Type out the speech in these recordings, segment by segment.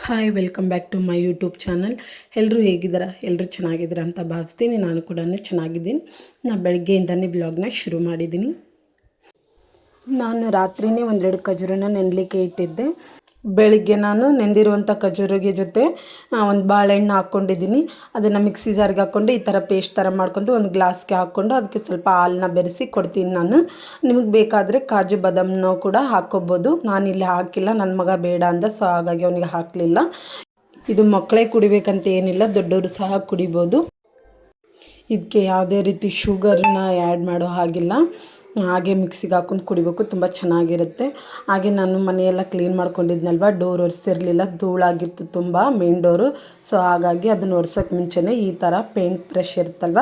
Hi welcome back to my YouTube channel. ಎಲ್ಲರೂ ಹೇಗಿದ್ದೀರಾ? ಎಲ್ಲರೂ ಚೆನ್ನಾಗಿದ್ದೀರಾ ಅಂತ ಭಾವಿಸ್ತೀನಿ. ನಾನು ಕೂಡ ಚೆನ್ನಾಗಿದ್ದೀನಿ. ನಾನು ಬೆಳಗ್ಗೆಯಿಂದನೇ ಬ್ಲಾಗ್ನ ಶುರು ಮಾಡಿದ್ದೀನಿ. ನಾನು ರಾತ್ರಿಯೇ ಒಂದೆರಡು ಖಜೂರನ ನೆನಲಿಕ್ಕೆ ಇಟ್ಟಿದ್ದೆ. ಬೆಳಿಗ್ಗೆ ನಾನು ನೆಂದಿರುವಂಥ ಖಜೂರಿಗೆ ಜೊತೆ ಒಂದು ಬಾಳೆಹಣ್ಣು ಹಾಕ್ಕೊಂಡಿದ್ದೀನಿ. ಅದನ್ನು ಮಿಕ್ಸಿ ಜಾರ್ಗೆ ಹಾಕ್ಕೊಂಡು ಈ ಥರ ಪೇಸ್ಟ್ ಥರ ಮಾಡ್ಕೊಂಡು ಒಂದು ಗ್ಲಾಸ್ಗೆ ಹಾಕ್ಕೊಂಡು ಅದಕ್ಕೆ ಸ್ವಲ್ಪ ಹಾಲನ್ನ ಬೆರೆಸಿ ಕೊಡ್ತೀನಿ ನಾನು. ನಿಮಗೆ ಬೇಕಾದರೆ ಕಾಜು ಬಾದಾಮನ್ನು ಕೂಡ ಹಾಕ್ಕೋಬೋದು. ನಾನಿಲ್ಲಿ ಹಾಕಿಲ್ಲ, ನನ್ನ ಮಗ ಬೇಡ ಅಂದ, ಸೊ ಹಾಗಾಗಿ ಅವನಿಗೆ ಹಾಕಲಿಲ್ಲ. ಇದು ಮಕ್ಕಳೇ ಕುಡಿಬೇಕಂತ ಏನಿಲ್ಲ, ದೊಡ್ಡವರು ಸಹ ಕುಡಿಬೋದು. ಇದಕ್ಕೆ ಯಾವುದೇ ರೀತಿ ಶುಗರ್ನ ಆ್ಯಡ್ ಮಾಡೋ ಹಾಗಿಲ್ಲ. ಹಾಗೆ ಮಿಕ್ಸಿಗೆ ಹಾಕೊಂಡು ಕುಡಿಬೇಕು, ತುಂಬ ಚೆನ್ನಾಗಿರುತ್ತೆ. ಹಾಗೆ ನಾನು ಮನೆಯೆಲ್ಲ ಕ್ಲೀನ್ ಮಾಡ್ಕೊಂಡಿದ್ನಲ್ವ, ಡೋರ್ ಒರೆಸಿರಲಿಲ್ಲ, ಧೂಳಾಗಿತ್ತು ತುಂಬ ಮೇನ್ ಡೋರು. ಸೊ ಹಾಗಾಗಿ ಅದನ್ನು ಒರೆಸೋಕ್ಕೆ ಮುಂಚೆನೇ ಈ ಥರ ಪೇಂಟ್ ಬ್ರಷ್ ಇರುತ್ತಲ್ವ,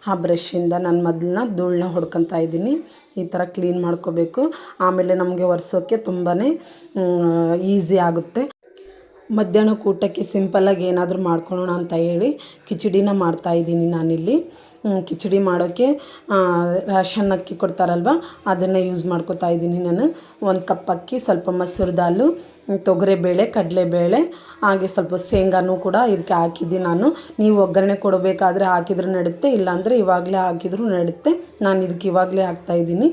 ಆ ಬ್ರಷಿಂದ ನಾನು ಮೊದಲನ್ನ ಧೂಳನ್ನ ಹೊಡ್ಕೊತಾ ಇದ್ದೀನಿ. ಈ ಥರ ಕ್ಲೀನ್ ಮಾಡ್ಕೋಬೇಕು. ಆಮೇಲೆ ನಮಗೆ ಒರೆಸೋಕ್ಕೆ ತುಂಬಾ ಈಸಿ ಆಗುತ್ತೆ. ಮಧ್ಯಾಹ್ನಕ್ಕೆ ಊಟಕ್ಕೆ ಸಿಂಪಲ್ಲಾಗಿ ಏನಾದರೂ ಮಾಡ್ಕೊಳ್ಳೋಣ ಅಂತ ಹೇಳಿ ಕಿಚಡಿನ ಮಾಡ್ತಾಯಿದ್ದೀನಿ ನಾನಿಲ್ಲಿ. ಕಿಚಡಿ ಮಾಡೋಕ್ಕೆ ರೇಷನ್ ಅಕ್ಕಿ ಕೊಡ್ತಾರಲ್ವ, ಅದನ್ನು ಯೂಸ್ ಮಾಡ್ಕೊತಾ ಇದ್ದೀನಿ ನಾನು. 1 ಕಪ್ ಅಕ್ಕಿ, ಸ್ವಲ್ಪ ಮೊಸರು ದಾಲು, ತೊಗರಿಬೇಳೆ, ಕಡಲೆಬೇಳೆ, ಹಾಗೆ ಸ್ವಲ್ಪ ಶೇಂಗಾನೂ ಕೂಡ ಇದಕ್ಕೆ ಹಾಕಿದ್ದೀನಿ ನಾನು. ನೀವು ಒಗ್ಗರಣೆ ಕೊಡಬೇಕಾದ್ರೆ ಹಾಕಿದ್ರೂ ನಡುತ್ತೆ, ಇಲ್ಲಾಂದರೆ ಇವಾಗಲೇ ಹಾಕಿದ್ರೂ ನಡುತ್ತೆ. ನಾನು ಇದಕ್ಕೆ ಇವಾಗಲೇ ಹಾಕ್ತಾಯಿದ್ದೀನಿ.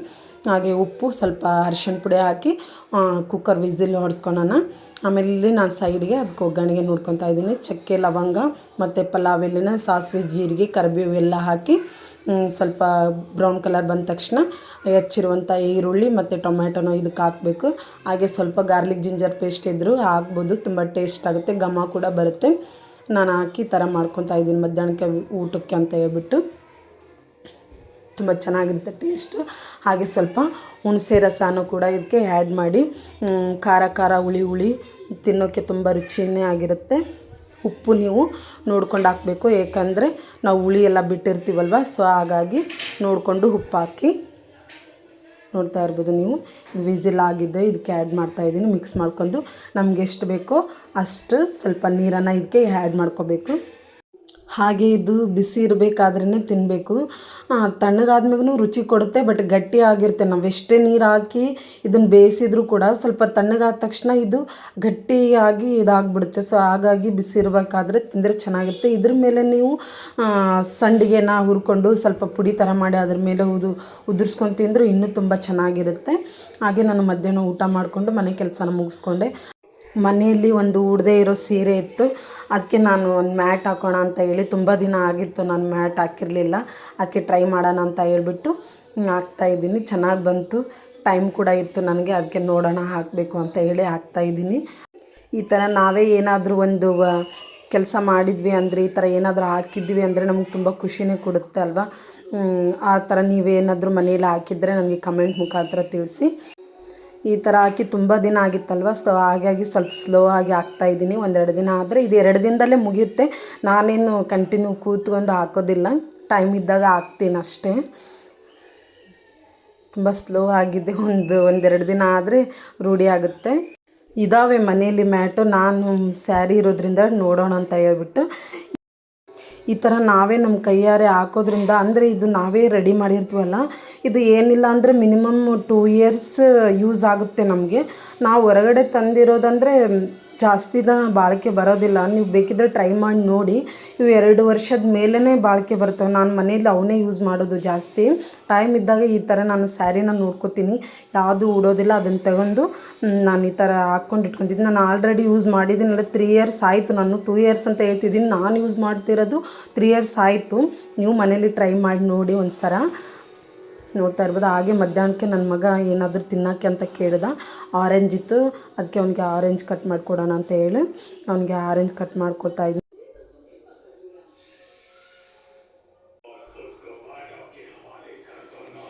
ಹಾಗೆ ಉಪ್ಪು, ಸ್ವಲ್ಪ ಅರಿಶಿಣ ಪುಡಿ ಹಾಕಿ ಕುಕ್ಕರ್ ವಿಸಿಲ್ ಹೊಡೆಸ್ಕೊಳೋಣ. ಆಮೇಲೆ ಇಲ್ಲಿ ನಾನು ಸೈಡ್ಗೆ ಅದಕ್ಕೆ ಒಗ್ಗರಣೆಗೆ ನೋಡ್ಕೊತಾ ಇದ್ದೀನಿ. ಚಕ್ಕೆ, ಲವಂಗ ಮತ್ತು ಪಲಾವ್ ಎಲೆನ, ಸಾಸಿವೆ, ಜೀರಿಗೆ, ಕರಿಬೇವು ಎಲ್ಲ ಹಾಕಿ ಸ್ವಲ್ಪ ಬ್ರೌನ್ ಕಲರ್ ಬಂದ ತಕ್ಷಣ ಹೆಚ್ಚಿರುವಂಥ ಈರುಳ್ಳಿ ಮತ್ತು ಟೊಮ್ಯಾಟೊನ ಇದಕ್ಕೆ ಹಾಕಬೇಕು. ಹಾಗೆ ಸ್ವಲ್ಪ ಗಾರ್ಲಿಕ್ ಜಿಂಜರ್ ಪೇಸ್ಟ್ ಇದ್ದರೂ ಹಾಕ್ಬೋದು, ತುಂಬ ಟೇಸ್ಟ್ ಆಗುತ್ತೆ, ಘಮ ಕೂಡ ಬರುತ್ತೆ. ನಾನು ಹಾಕಿ ಈ ಥರ ಮಾಡ್ಕೊತಾ ಇದ್ದೀನಿ ಮಧ್ಯಾಹ್ನಕ್ಕೆ ಊಟಕ್ಕೆ ಅಂತ ಹೇಳ್ಬಿಟ್ಟು. ತುಂಬ ಚೆನ್ನಾಗಿರುತ್ತೆ ಟೇಸ್ಟು. ಹಾಗೆ ಸ್ವಲ್ಪ ಹುಣಸೆ ರಸನೂ ಕೂಡ ಇದಕ್ಕೆ ಆ್ಯಡ್ ಮಾಡಿ ಖಾರ ಖಾರ, ಹುಳಿ ಹುಳಿ ತಿನ್ನೋಕ್ಕೆ ತುಂಬ ರುಚಿಯೇ ಆಗಿರುತ್ತೆ. ಉಪ್ಪು ನೀವು ನೋಡ್ಕೊಂಡು ಹಾಕಬೇಕು, ಏಕೆಂದರೆ ನಾವು ಹುಳಿ ಎಲ್ಲ ಬಿಟ್ಟಿರ್ತೀವಲ್ವ, ಸೊ ಹಾಗಾಗಿ ನೋಡಿಕೊಂಡು ಉಪ್ಪು ಹಾಕಿ. ನೋಡ್ತಾ ಇರ್ಬೋದು ನೀವು, ವಿಸಿಲ್ ಆಗಿದ್ದೆ ಇದಕ್ಕೆ ಆ್ಯಡ್ ಮಾಡ್ತಾಯಿದ್ದೀನಿ. ಮಿಕ್ಸ್ ಮಾಡ್ಕೊಂಡು ನಮ್ಗೆ ಎಷ್ಟು ಬೇಕೋ ಅಷ್ಟು ಸ್ವಲ್ಪ ನೀರನ್ನು ಇದಕ್ಕೆ ಆ್ಯಡ್ ಮಾಡ್ಕೋಬೇಕು. ಹಾಗೆ ಇದು ಬಿಸಿ ಇರಬೇಕಾದ್ರೇ ತಿನ್ನಬೇಕು. ತಣ್ಣಗಾದ್ಮೇಗೂ ರುಚಿ ಕೊಡುತ್ತೆ, ಬಟ್ ಗಟ್ಟಿ ಆಗಿರುತ್ತೆ. ನಾವು ಎಷ್ಟೇ ನೀರು ಹಾಕಿ ಇದನ್ನು ಬೇಯಿಸಿದ್ರೂ ಕೂಡ ಸ್ವಲ್ಪ ತಣ್ಣಗಾದ ತಕ್ಷಣ ಇದು ಗಟ್ಟಿಯಾಗಿ ಇದಾಗ್ಬಿಡುತ್ತೆ. ಸೊ ಹಾಗಾಗಿ ಬಿಸಿ ಇರಬೇಕಾದ್ರೆ ತಿಂದರೆ ಚೆನ್ನಾಗಿರುತ್ತೆ. ಇದ್ರ ಮೇಲೆ ನೀವು ಸಂಡಿಗೆನ ಹುರ್ಕೊಂಡು ಸ್ವಲ್ಪ ಪುಡಿ ಥರ ಮಾಡಿ ಅದ್ರ ಮೇಲೆ ಉದುರಿಸ್ಕೊಂಡು ತಿಂದರೂ ಇನ್ನೂ ತುಂಬ ಚೆನ್ನಾಗಿರುತ್ತೆ. ಹಾಗೆ ನಾನು ಮಧ್ಯಾಹ್ನ ಊಟ ಮಾಡಿಕೊಂಡು ಮನೆ ಕೆಲಸನ ಮುಗಿಸ್ಕೊಂಡೆ. ಮನೆಯಲ್ಲಿ ಒಂದು ಉಡದೇ ಇರೋ ಸೀರೆ ಇತ್ತು, ಅದಕ್ಕೆ ನಾನು ಒಂದು ಮ್ಯಾಟ್ ಹಾಕೋಣ ಅಂತ ಹೇಳಿ, ತುಂಬ ದಿನ ಆಗಿತ್ತು ನಾನು ಮ್ಯಾಟ್ ಹಾಕಿರಲಿಲ್ಲ, ಅದಕ್ಕೆ ಟ್ರೈ ಮಾಡೋಣ ಅಂತ ಹೇಳ್ಬಿಟ್ಟು ಹಾಕ್ತಾಯಿದ್ದೀನಿ. ಚೆನ್ನಾಗಿ ಬಂತು, ಟೈಮ್ ಕೂಡ ಇತ್ತು ನನಗೆ, ಅದಕ್ಕೆ ನೋಡೋಣ ಹಾಕಬೇಕು ಅಂತ ಹೇಳಿ ಹಾಕ್ತಾಯಿದ್ದೀನಿ. ಈ ಥರ ನಾವೇ ಏನಾದರೂ ಒಂದು ಕೆಲಸ ಮಾಡಿದ್ವಿ ಅಂದರೆ, ಈ ಥರ ಏನಾದರೂ ಹಾಕಿದ್ವಿ ಅಂದರೆ ನಮ್ಗೆ ತುಂಬ ಖುಷಿನೇ ಕೊಡುತ್ತೆ ಅಲ್ವಾ. ಆ ಥರ ನೀವೇನಾದರೂ ಮನೆಯಲ್ಲಿ ಹಾಕಿದರೆ ನನಗೆ ಕಮೆಂಟ್ ಮುಖಾಂತರ ತಿಳಿಸಿ. ಈ ಥರ ಹಾಕಿ ತುಂಬ ದಿನ ಆಗಿತ್ತಲ್ವ, ಸೊ ಹಾಗಾಗಿ ಸ್ವಲ್ಪ ಸ್ಲೋ ಆಗಿ ಹಾಕ್ತಾಯಿದ್ದೀನಿ. 1-2 ದಿನ ಆದರೆ ಇದು 2 ದಿನದಲ್ಲೇ ಮುಗಿಯುತ್ತೆ. ನಾನೇನು ಕಂಟಿನ್ಯೂ ಕೂತ್ಕೊಂಡು ಹಾಕೋದಿಲ್ಲ, ಟೈಮ್ ಇದ್ದಾಗ ಹಾಕ್ತೀನಿ ಅಷ್ಟೇ. ತುಂಬ ಸ್ಲೋ ಆಗಿದೆ, 1-2 ದಿನ ಆದರೆ ರೂಢಿ ಆಗುತ್ತೆ. ಇದಾವೆ ಮನೆಯಲ್ಲಿ ಮ್ಯಾಟು, ನಾನು ಸ್ಯಾರಿ ಇರೋದ್ರಿಂದ ನೋಡೋಣ ಅಂತ ಹೇಳ್ಬಿಟ್ಟು ಈ ಥರ ನಾವೇ ನಮ್ಮ ಕೈಯಾರೆ ಹಾಕೋದ್ರಿಂದ, ಅಂದರೆ ಇದು ನಾವೇ ರೆಡಿ ಮಾಡಿರ್ತೀವಲ್ಲ, ಇದು ಏನಿಲ್ಲ ಅಂದರೆ ಮಿನಿಮಮ್ 2 ಇಯರ್ಸ್ ಯೂಸ್ ಆಗುತ್ತೆ ನಮಗೆ. ನಾವು ಹೊರಗಡೆ ತಂದಿರೋದಂದರೆ ಜಾಸ್ತಿ ದಿನ ಬಾಳಿಕೆ ಬರೋದಿಲ್ಲ. ನೀವು ಬೇಕಿದ್ದರೆ ಟ್ರೈ ಮಾಡಿ ನೋಡಿ, ಇವು 2 ವರ್ಷದ ಮೇಲೇ ಬಾಳಿಕೆ ಬರ್ತವೆ. ನಾನು ಮನೇಲಿ ಅವನ್ನೇ ಯೂಸ್ ಮಾಡೋದು ಜಾಸ್ತಿ. ಟೈಮ್ ಇದ್ದಾಗ ಈ ಥರ ನಾನು ಸ್ಯಾರಿನ ನೋಡ್ಕೋತೀನಿ, ಯಾವುದು ಉಡೋದಿಲ್ಲ, ಅದನ್ನು ತಗೊಂಡು ನಾನು ಈ ಥರ ಹಾಕ್ಕೊಂಡು ಇಟ್ಕೊತಿದ್ದೀನಿ. ನಾನು ಆಲ್ರೆಡಿ ಯೂಸ್ ಮಾಡಿದ್ದೀನಲ್ಲ, 3 ಇಯರ್ಸ್ ಆಯಿತು. ನಾನು 2 ಇಯರ್ಸ್ ಅಂತ ಹೇಳ್ತಿದ್ದೀನಿ, ನಾನು ಯೂಸ್ ಮಾಡ್ತಿರೋದು 3 ಇಯರ್ಸ್ ಆಯಿತು. ನೀವು ಮನೇಲಿ ಟ್ರೈ ಮಾಡಿ ನೋಡಿ ಒಂದು ಸಲ. ನೋಡ್ತಾ ಇರ್ಬೋದು. ಹಾಗೆ ಮಧ್ಯಾಹ್ನಕ್ಕೆ ನನ್ನ ಮಗ ಏನಾದರೂ ತಿನ್ನೋಕ್ಕೆ ಅಂತ ಕೇಳಿದ, ಆರೆಂಜ್ ಇತ್ತು, ಅದಕ್ಕೆ ಅವನಿಗೆ ಆರೆಂಜ್ ಕಟ್ ಮಾಡಿಕೊಡೋಣ ಅಂತ ಹೇಳಿ ಅವನಿಗೆ ಆರೆಂಜ್ ಕಟ್ ಮಾಡ್ಕೊಡ್ತಾ ಇದ್ದೀನಿ.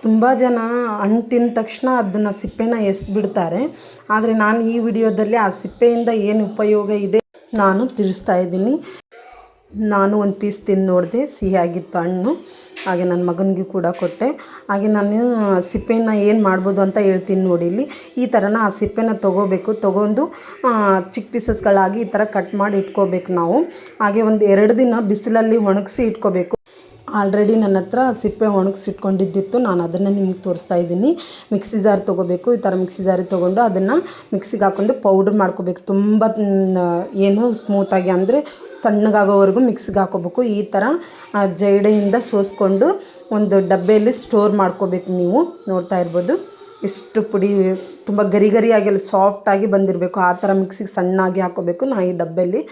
ತುಂಬ ಜನ ಹಣ್ಣು ತಿಂದ ತಕ್ಷಣ ಅದನ್ನು ಸಿಪ್ಪೆನ ಎಸ್ಬಿಡ್ತಾರೆ, ಆದರೆ ನಾನು ಈ ವಿಡಿಯೋದಲ್ಲಿ ಆ ಸಿಪ್ಪೆಯಿಂದ ಏನು ಉಪಯೋಗ ಇದೆ ನಾನು ತಿಳಿಸ್ತಾ ಇದ್ದೀನಿ. ನಾನು ಒಂದು ಪೀಸ್ ತಿಂದು ನೋಡಿದೆ, ಸಿಹಿಯಾಗಿತ್ತು ಹಣ್ಣು. ಹಾಗೆ ನನ್ನ ಮಗನಿಗೆ ಕೂಡ ಕೊಟ್ಟೆ. ಹಾಗೆ ನಾನು ಸಿಪ್ಪೆನ ಏನು ಮಾಡ್ಬೋದು ಅಂತ ಹೇಳ್ತೀನಿ ನೋಡಿ. ಇಲ್ಲಿ ಈ ಥರನ ಆ ಸಿಪ್ಪೆನ ತೊಗೊಂಡು ಚಿಕ್ಕ ಪೀಸಸ್ಗಳಾಗಿ ಈ ಥರ ಕಟ್ ಮಾಡಿ ಇಟ್ಕೋಬೇಕು ನಾವು. ಹಾಗೆ ಒಂದು 2 ದಿನ ಬಿಸಿಲಲ್ಲಿ ಒಣಗಿಸಿ ಇಟ್ಕೋಬೇಕು. ಆಲ್ರೆಡಿ ನನ್ನ ಹತ್ರ ಸಿಪ್ಪೆ ಒಣಗಿಸಿಟ್ಕೊಂಡಿದ್ದಿತ್ತು, ನಾನು ಅದನ್ನು ನಿಮ್ಗೆ ತೋರಿಸ್ತಾ ಇದ್ದೀನಿ. ಮಿಕ್ಸಿ ಜಾರ್ ತೊಗೋಬೇಕು. ಈ ಥರ ಮಿಕ್ಸಿ ಜಾರಿಗೆ ತೊಗೊಂಡು ಅದನ್ನು ಮಿಕ್ಸಿಗೆ ಹಾಕ್ಕೊಂಡು ಪೌಡ್ರ್ ಮಾಡ್ಕೋಬೇಕು. ತುಂಬ ಏನು ಸ್ಮೂತಾಗಿ ಅಂದರೆ ಸಣ್ಣಗಾಗೋವರೆಗೂ ಮಿಕ್ಸಿಗೆ ಹಾಕೋಬೇಕು. ಈ ಥರ ಜೈಡೆಯಿಂದ ಸೋಸ್ಕೊಂಡು ಒಂದು ಡಬ್ಬೆಯಲ್ಲಿ ಸ್ಟೋರ್ ಮಾಡ್ಕೋಬೇಕು. ನೀವು ನೋಡ್ತಾ ಇರ್ಬೋದು, ಇಷ್ಟು ಪುಡಿ ತುಂಬ ಗರಿಯಾಗಿ ಸಾಫ್ಟಾಗಿ ಬಂದಿರಬೇಕು. ಆ ಥರ ಮಿಕ್ಸಿಗೆ ಸಣ್ಣಾಗಿ ಹಾಕೋಬೇಕು. ನಾನು ಈ ಡಬ್ಬೆಯಲ್ಲಿ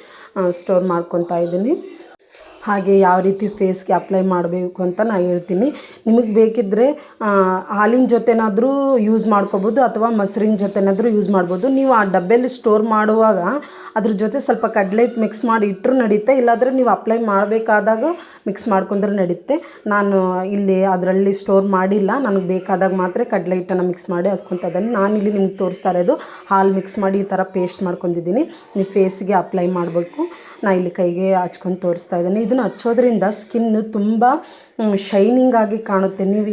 ಸ್ಟೋರ್ ಮಾಡ್ಕೊತಾ ಇದ್ದೀನಿ. ಹಾಗೆ ಯಾವ ರೀತಿ ಫೇಸ್ಗೆ ಅಪ್ಲೈ ಮಾಡಬೇಕು ಅಂತ ನಾನು ಹೇಳ್ತೀನಿ. ನಿಮಗೆ ಬೇಕಿದ್ದರೆ ಹಾಲಿನ ಜೊತೆನಾದರೂ ಯೂಸ್ ಮಾಡ್ಕೋಬೋದು ಅಥವಾ ಮೊಸರಿನ ಜೊತೆನಾದರೂ ಯೂಸ್ ಮಾಡ್ಬೋದು. ನೀವು ಆ ಡಬ್ಬೆಯಲ್ಲಿ ಸ್ಟೋರ್ ಮಾಡುವಾಗ ಅದ್ರ ಜೊತೆ ಸ್ವಲ್ಪ ಕಡಲೆ ಹಿಟ್ಟು ಮಿಕ್ಸ್ ಮಾಡಿ ಇಟ್ಟರು ನಡೀತೆ, ಇಲ್ಲಾಂದರೆ ನೀವು ಅಪ್ಲೈ ಮಾಡಬೇಕಾದಾಗ ಮಿಕ್ಸ್ ಮಾಡ್ಕೊಂಡ್ರೆ ನಡೀತೆ. ನಾನು ಇಲ್ಲಿ ಅದರಲ್ಲಿ ಸ್ಟೋರ್ ಮಾಡಿಲ್ಲ, ನನಗೆ ಬೇಕಾದಾಗ ಮಾತ್ರ ಕಡಲೆ ಹಿಟ್ಟನ್ನು ಮಿಕ್ಸ್ ಮಾಡಿ ಹಚ್ಕೊತಾ ಇದ್ದೀನಿ. ನಾನಿಲ್ಲಿ ನಿಮ್ಗೆ ತೋರಿಸ್ತಾ ಇರೋದು ಹಾಲು ಮಿಕ್ಸ್ ಮಾಡಿ ಈ ಥರ ಪೇಸ್ಟ್ ಮಾಡ್ಕೊಂಡಿದ್ದೀನಿ. ನೀವು ಫೇಸ್ಗೆ ಅಪ್ಲೈ ಮಾಡಬೇಕು. ನಾನು ಇಲ್ಲಿ ಕೈಗೆ ಹಚ್ಕೊಂಡು ತೋರಿಸ್ತಾ ಇದ್ದೀನಿ. ಇದನ್ನು ಹಚ್ಚೋದ್ರಿಂದ ಸ್ಕಿನ್ನು ತುಂಬ ಶೈನಿಂಗ್ ಆಗಿ ಕಾಣುತ್ತೆ. ನೀವು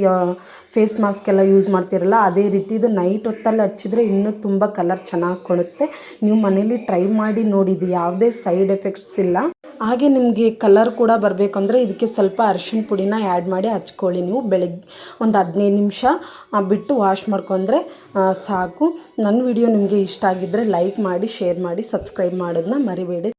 ಫೇಸ್ ಮಾಸ್ಕ್ ಎಲ್ಲ ಯೂಸ್ ಮಾಡ್ತಿರಲ್ಲ, ಅದೇ ರೀತಿ ಇದು ನೈಟ್ ಹೊತ್ತಲ್ಲಿ ಹಚ್ಚಿದ್ರೆ ಇನ್ನೂ ತುಂಬ ಕಲರ್ ಚೆನ್ನಾಗಿ ಕಾಣುತ್ತೆ. ನೀವು ಮನೇಲಿ ಟ್ರೈ ಮಾಡಿ ನೋಡಿದ್ದು, ಯಾವುದೇ ಸೈಡ್ ಎಫೆಕ್ಟ್ಸ್ ಇಲ್ಲ. ಹಾಗೆ ನಿಮಗೆ ಕಲರ್ ಕೂಡ ಬರಬೇಕಂದ್ರೆ ಇದಕ್ಕೆ ಸ್ವಲ್ಪ ಅರಿಶಿಣ ಪುಡಿನ ಆ್ಯಡ್ ಮಾಡಿ ಹಚ್ಕೊಳ್ಳಿ. ನೀವು ಬೆಳಗ್ಗೆ ಒಂದು 15 ನಿಮಿಷ ಬಿಟ್ಟು ವಾಶ್ ಮಾಡ್ಕೊಂಡ್ರೆ ಸಾಕು. ನನ್ನ ವಿಡಿಯೋ ನಿಮಗೆ ಇಷ್ಟ ಆಗಿದ್ದರೆ ಲೈಕ್ ಮಾಡಿ, ಶೇರ್ ಮಾಡಿ, ಸಬ್ಸ್ಕ್ರೈಬ್ ಮಾಡೋದನ್ನ ಮರಿಬೇಡಿ.